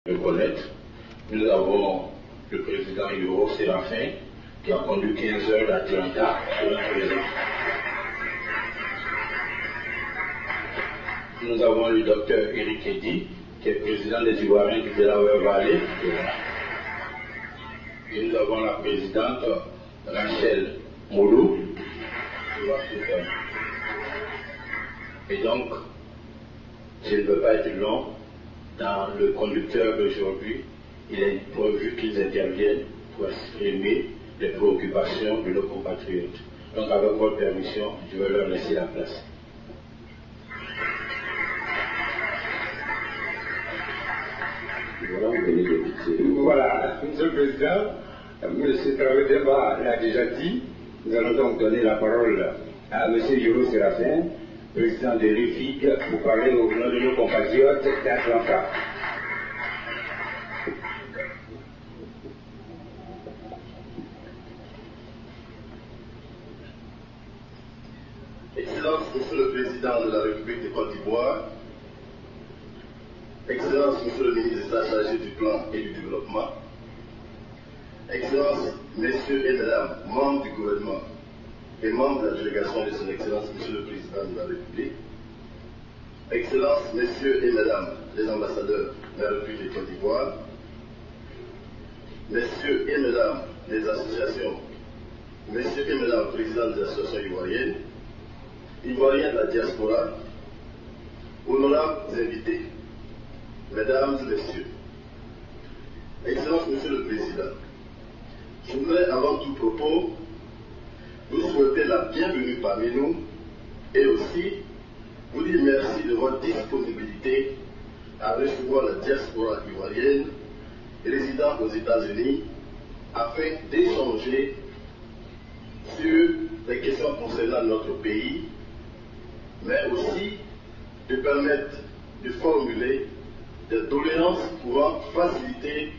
reconnaître. Nous avons le président Yoro Séraphin qui a conduit 15 heures d'Atlanta sur un réseau. Nous avons le docteur Eric Eddy qui est président des Ivoiriens du Delaware Valley. Et nous avons la présidente Rachel Moulou. Et donc, je ne veux pas être long. Dans le conducteur d'aujourd'hui, il est prévu qu'ils interviennent pour exprimer les préoccupations de nos compatriotes. Donc, avec votre permission, je vais leur laisser la place. Voilà, Monsieur le Président, M. Traoré-Demba l'a déjà dit. Nous allons donc donner la parole à M. Yoro Séraphin, président de l'UFIG, pour parler au nom de nos compatriotes d'Atlanta. Excellence, Monsieur le Président de la République de Côte d'Ivoire, Excellence, Monsieur le ministre d'État chargé du plan et du développement, Excellence, Messieurs et Mesdames, membres du gouvernement et membres de la délégation de Son Excellence, Monsieur le Président de la République, Excellence, Messieurs et Mesdames, les ambassadeurs de la République de Côte d'Ivoire, Messieurs et Mesdames, les associations, Messieurs et Mesdames, présidents des associations ivoiriennes, Ivoiriens de la diaspora, honorables invités, Mesdames et Messieurs, Excellence, Monsieur le Président, je voudrais avant tout propos vous souhaiter la bienvenue parmi nous et aussi vous dire merci de votre disponibilité à recevoir la diaspora ivoirienne résidant aux États-Unis afin d'échanger sur les questions concernant notre pays, mais aussi de permettre de formuler des doléances pouvant faciliter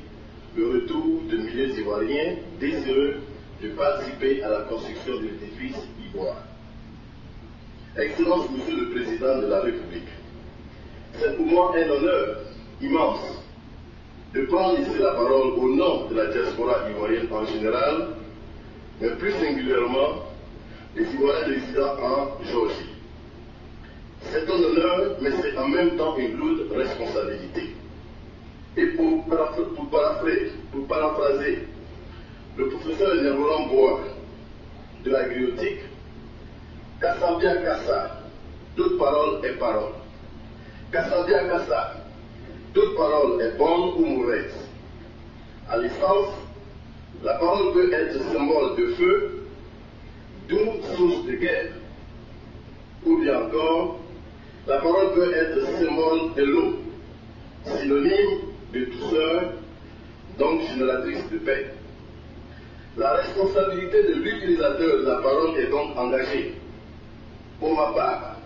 le retour de milliers d'Ivoiriens désireux de participer à la construction de l'édifice ivoire. Excellence, Monsieur le Président de la République, c'est pour moi un honneur immense de prendre ici la parole au nom de la diaspora ivoirienne en général, mais plus singulièrement des Ivoiriens résidant en Géorgie. C'est un honneur, mais c'est en même temps une lourde responsabilité. Et pour paraphraser le professeur Néroland Bois de la griotique, Kassambia Kassa, toute parole est parole. Kassambia Kassa, toute parole est bonne ou mauvaise. À l'essence, la parole peut être symbole de feu, d'où source de guerre. Ou bien encore, la parole peut être symbole de l'eau, synonyme de douceur, donc génératrice de paix. La responsabilité de l'utilisateur de la parole est donc engagée. Pour ma part,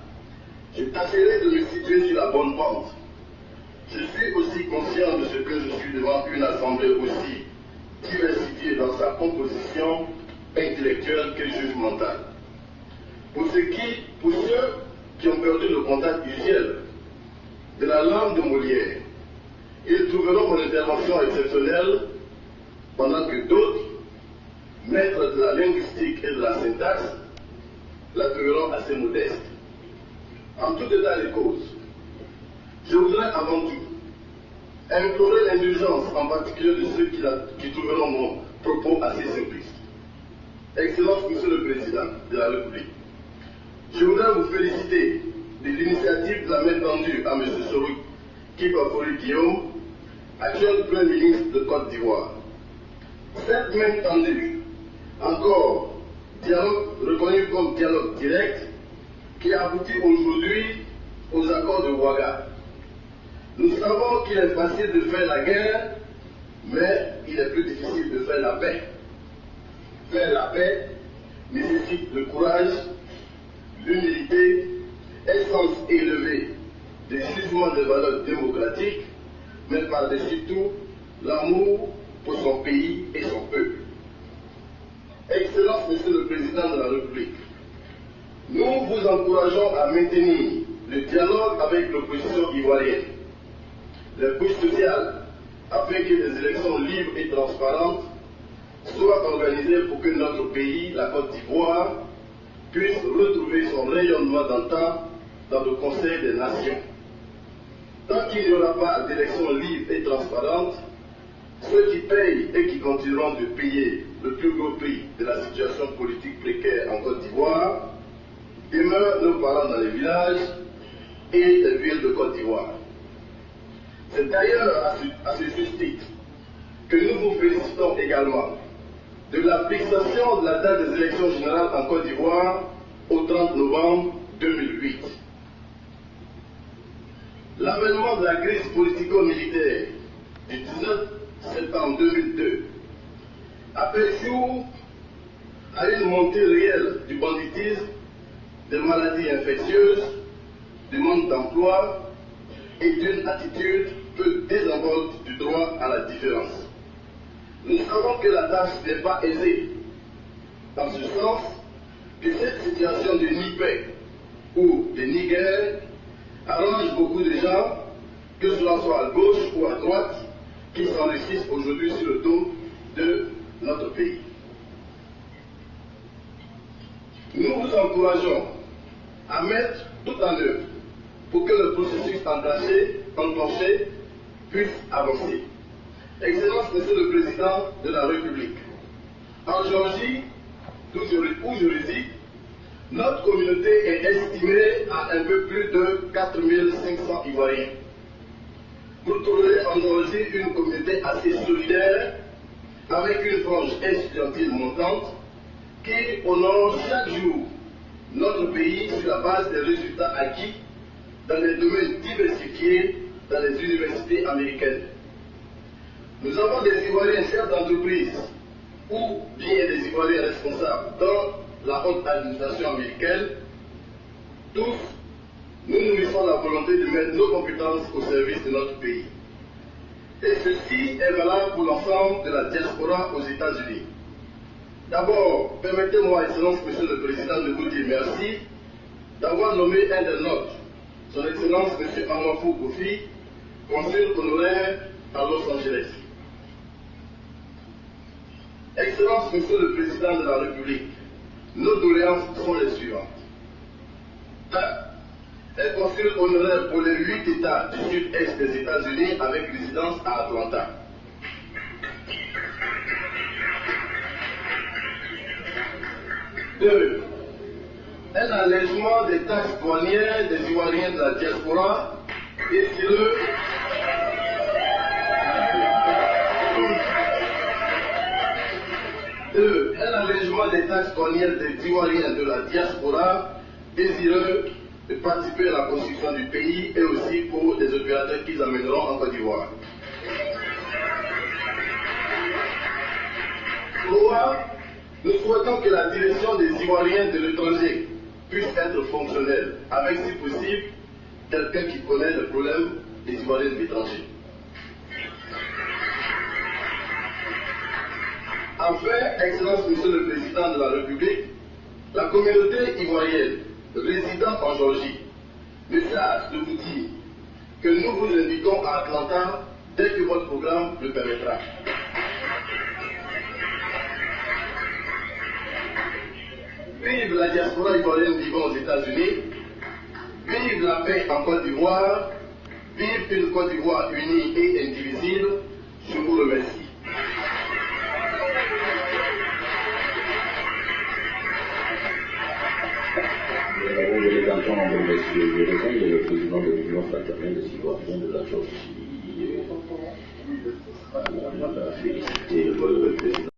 je tâcherai de me situer sur la bonne pente. Je suis aussi conscient de ce que je suis devant une assemblée aussi diversifiée dans sa composition intellectuelle que jugementale. Pour ceux qui ont perdu le contact usuel de la langue de Molière, ils trouveront mon intervention exceptionnelle, pendant que d'autres, maîtres de la linguistique et de la syntaxe, la trouveront assez modeste. En tout état de cause, je voudrais avant tout implorer l'indulgence, en particulier de ceux qui trouveront mon propos assez simpliste. Excellence, Monsieur le Président de la République, je voudrais vous féliciter de l'initiative de la main tendue à M. Sorouk Kipapoli Guillaume, actuel Premier ministre de Côte d'Ivoire. Cette main tendue, encore dialogue reconnu comme dialogue direct, qui aboutit aujourd'hui aux accords de Ouaga. Nous savons qu'il est facile de faire la guerre, mais il est plus difficile de faire la paix. Faire la paix nécessite le courage, l'humilité, essence élevée des jugements de valeurs démocratiques, mais par-dessus tout, l'amour pour son pays et son peuple. Excellence, Monsieur le Président de la République, nous vous encourageons à maintenir le dialogue avec l'opposition ivoirienne. Les couches sociales afin que des élections libres et transparentes soient organisées pour que notre pays, la Côte d'Ivoire, puisse retrouver son rayonnement d'antan dans le Conseil des Nations. Tant qu'il n'y aura pas d'élections libres et transparentes, ceux qui payent et qui continueront de payer le plus gros prix de la situation politique précaire en Côte d'Ivoire demeurent nos parents dans les villages et les villes de Côte d'Ivoire. C'est d'ailleurs à ce juste titre que nous vous félicitons également de la fixation de la date des élections générales en Côte d'Ivoire au 30 novembre 2008. L'avènement de la crise politico-militaire du 19 septembre 2002 a fait jour à une montée réelle du banditisme, des maladies infectieuses, du manque d'emploi et d'une attitude peu désinvolte du droit à la différence. Nous savons que la tâche n'est pas aisée, dans ce sens que cette situation de ni paix ou de ni guerre arrange beaucoup de gens, que cela soit à gauche ou à droite, qui s'enrichissent aujourd'hui sur le dos de notre pays. Nous vous encourageons à mettre tout en œuvre pour que le processus enclenché puisse avancer. Excellence, Monsieur le Président de la République, en Géorgie, où je réside, notre communauté est estimée à un peu plus de 4500 Ivoiriens. Vous trouverez en Géorgie une communauté assez solidaire, avec une frange estudiantine montante, qui honore chaque jour notre pays sur la base des résultats acquis dans des domaines diversifiés dans les universités américaines. Nous avons des Ivoiriens chefs d'entreprise ou bien des Ivoiriens responsables dans la haute administration américaine. Tous, nous nourrissons la volonté de mettre nos compétences au service de notre pays. Et ceci est valable pour l'ensemble de la diaspora aux États-Unis. D'abord, permettez-moi, Excellence, Monsieur le Président, de vous dire merci d'avoir nommé un des nôtres, Son Excellence M. Amafou Kofi, consul honoraire à Los Angeles. Excellence, Monsieur le Président de la République, nos doléances sont les suivantes. 1. Un consul honoraire pour les 8 États du sud-est des États-Unis avec résidence à Atlanta. 2. Un allègement des taxes douanières des Ivoiriens de la diaspora et sur eux. 2. Un allègement des taxes douanières des Ivoiriens de la diaspora désireux de participer à la construction du pays et aussi pour des opérateurs qu'ils amèneront en Côte d'Ivoire. 3. Nous souhaitons que la direction des Ivoiriens de l'étranger puisse être fonctionnelle, avec si possible quelqu'un qui connaît le problème des Ivoiriens de l'étranger. Enfin, Excellence Monsieur le Président de la République, la communauté ivoirienne résidant en Géorgie me charge de vous dire que nous vous invitons à Atlanta dès que votre programme le permettra. Vive la diaspora ivoirienne vivant aux États-Unis, vive la paix en Côte d'Ivoire, vive une Côte d'Ivoire unie et indivisible. Je vous remercie. Nous avons les entendre M. Jérémy, il est le président de l'Union fraternelle des Ivoiriens de la Géorgie. On a félicité le président.